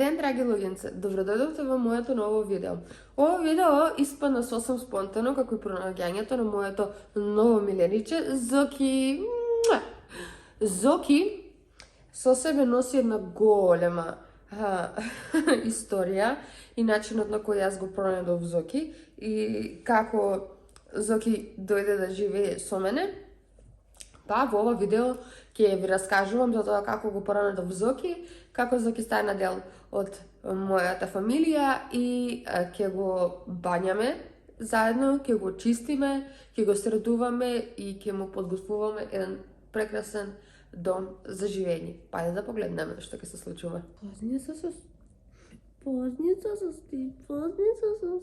ден, драги луѓенце, добро дојдовте во моето ново видео. Ова видео испадна сосем спонтано, како и пронаѓањето на моето ново милениче, Зоки. Зоки со себе носи една голема историја и начинот на кој јас го пронајдов Зоки и како Зоки дојде да живее со мене. Па во ова видео ќе ви раскажувам за тоа како го пронајдов Зоки, како Зоки стана дел од мојата фамилија и ќе го бањаме заедно, ќе го чистиме, ќе го средуваме и ќе му подготвуваме еден прекрасен дом за живење. Пајде да погледнеме што ќе се случува. Позница ти, Позния, Зоцко.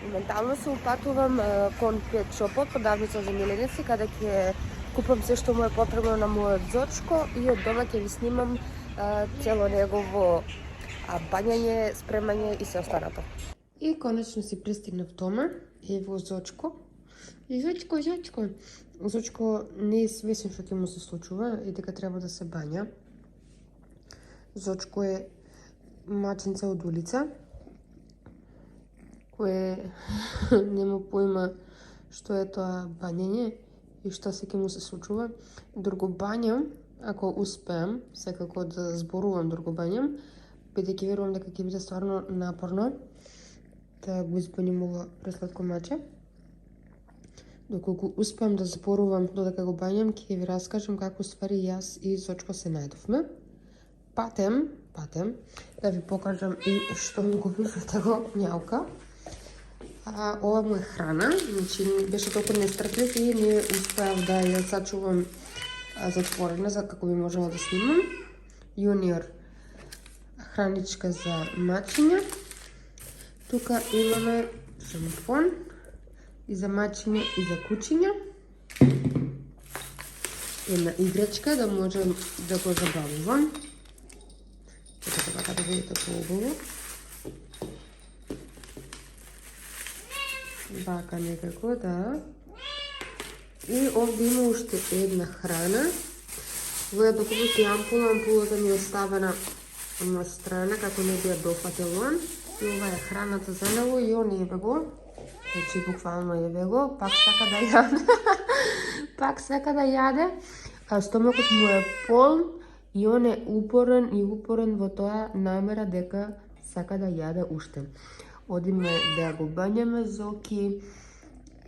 Моментално се упатувам кон пет шопот, продавница за миленици, каде ќе купам се што му е потребно на мојот Зочко и од дома ќе ви снимам цело негово бањање, спремање и се останато. И конечно си пристигнав дома, ево Зочко. И Зочко не е свесен што ќе му се случува и дека треба да се бања. Зочко е маченце од улица, кој нема поима што е тоа бањање и што се ќе му се случува. Друго бањам, ако успеам, секако да зборувам друго бањам, бидејќи верувам дека ќе биде стварно напорно да го избаним ова пресладко маче. Доколку успеам да зборувам додека го бањам, ќе ви раскажам како ствари јас и Зочко се најдовме. Патем да ви покажам и што ми го виждате го њаука. Ова му е храна, значи беше толку нестрплив и не успеав да ја сачувам затворена за како би можела да снимам. Јуниор храничка за мачиња. Тука имаме шампон и за мачиња и за кучиња. Една играчка да можем да го забавувам. Ето така да видите поубаво. Вака некако, да. И овде има уште една храна. Во ја допуки ампулата ми е оставена на страна, како не би ја дофатил он. И ова е храната за него и он јебе го. Значи, буквално јебе го. Пак сака да јаде. А стомакот му е полн и он е упорен во тоа намера дека сака да јаде уште. Одиме да го бањаме Зоки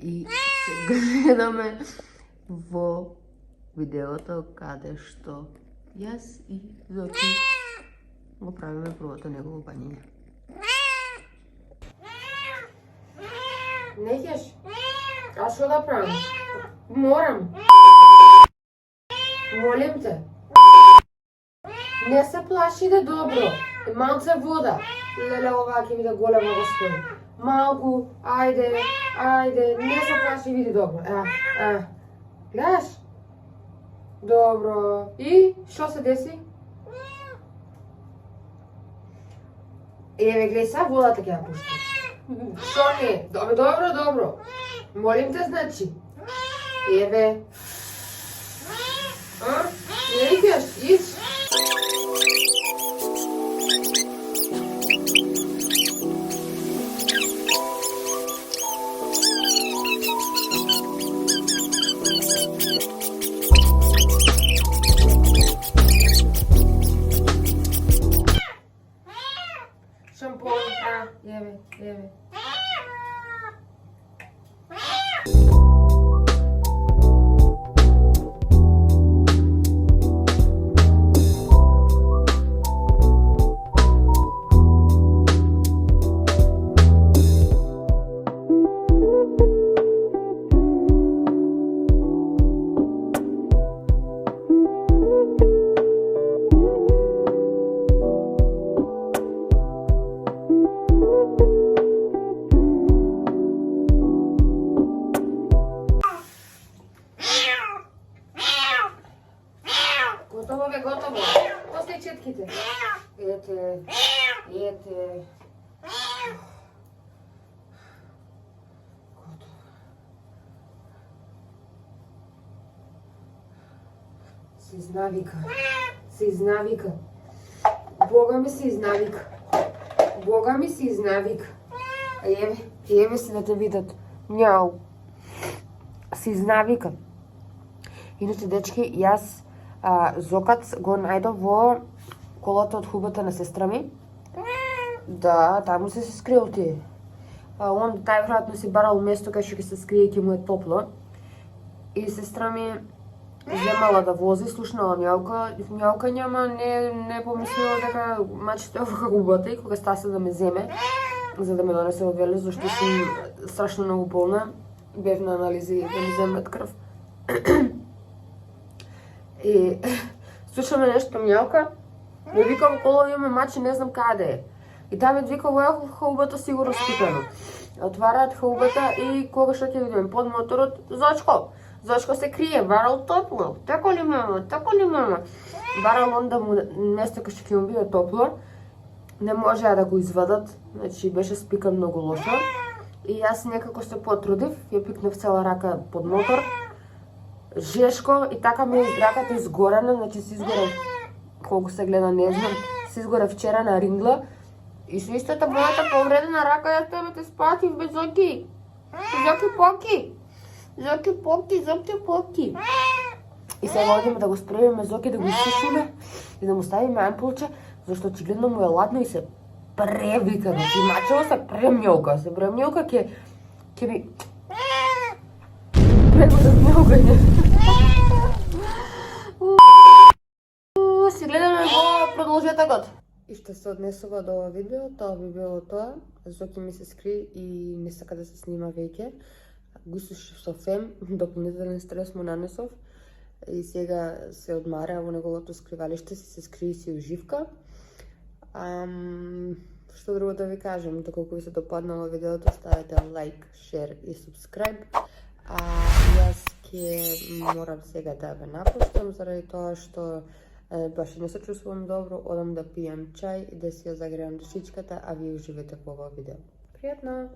и се гледаме во видеото каде што јас и Зоки го правиме првото негово бањање. Не ќеш? А што да правим? Морам. Молим те. Не се плашиде, добро. Малце вода. Леле, ова ќе биде голема господи. Малку, ајде, не се плаши, види добро. Гледаш? Добро. И, што се деси? Еве, гледај, са водата ќе ја пушти. Што не? Добро. Молим те, значи. Еве. Не викаш, иш. Шампон, еве. Готово. После четките. Ете. Ете. Се изнавика. Се изнавика. Бога ми се изнавика. Бога ми се изнавика. Еве се да те видат. Няу. Се изнавика. Иначе, дечки, јас Зокац го најдов во колата од хубата на сестра ми. Да, таму се скрил ти. Он тај веројатно си барал место кај што ќе се скрие и ќе му е топло. И сестра ми земала да вози, слушнала мјаука няма, не помислила дека мачите во хубата и кога стаса да ме земе, за да ме донесе во Велес, зашто сум страшно многу болна. Бев на анализи да ми земат крв. И слушаме нешто мјаука, ме вика во коло имаме мачи, не знам каде е. И таа ме вика во хаубата сигурно скипено. Отвараат хаубата и кога што ќе видиме под моторот, Зочко се крие, барал топло. Тако ли мама? Барал он да му место кај што ќе му биде топло. Не можеа да го извадат, значи беше спикан многу лошо. И јас некако се потрудив, ја пикнав цела рака под мотор. Жешко и така ми раката изгорена, значи се изгорев, колку се гледа не знам, се изгорев вчера на рингла. И со истата мојата повредена рака јас тебе те спатив без Зоки. Зоки поки. И сега одиме да го спремиме Зоки, да го исушиме и да му ставиме ампулче, зашто очигледно му е ладно и се превика, значи мачево се премјолка, ќе би прего да мјолкање. Си гледаме во продолжетокот. И што се однесува до ова видео, тоа би било тоа. Зоки ми се скри и не сака да се снима веќе. Го исушив со фем, дополнителен стрес му нанесов. И сега се одмара во неговото скривалиште, се скри и си уживка. Што друго да ви кажем, доколку ви се допаднало видеото, ставете лайк, шер и субскрайб. Јас ќе морам сега да ве напуштам, заради тоа што баш не се чувствувам добро, одам да пијам чај и да си ја загреам душичката, а вие уживете во ова видео. Пријатно!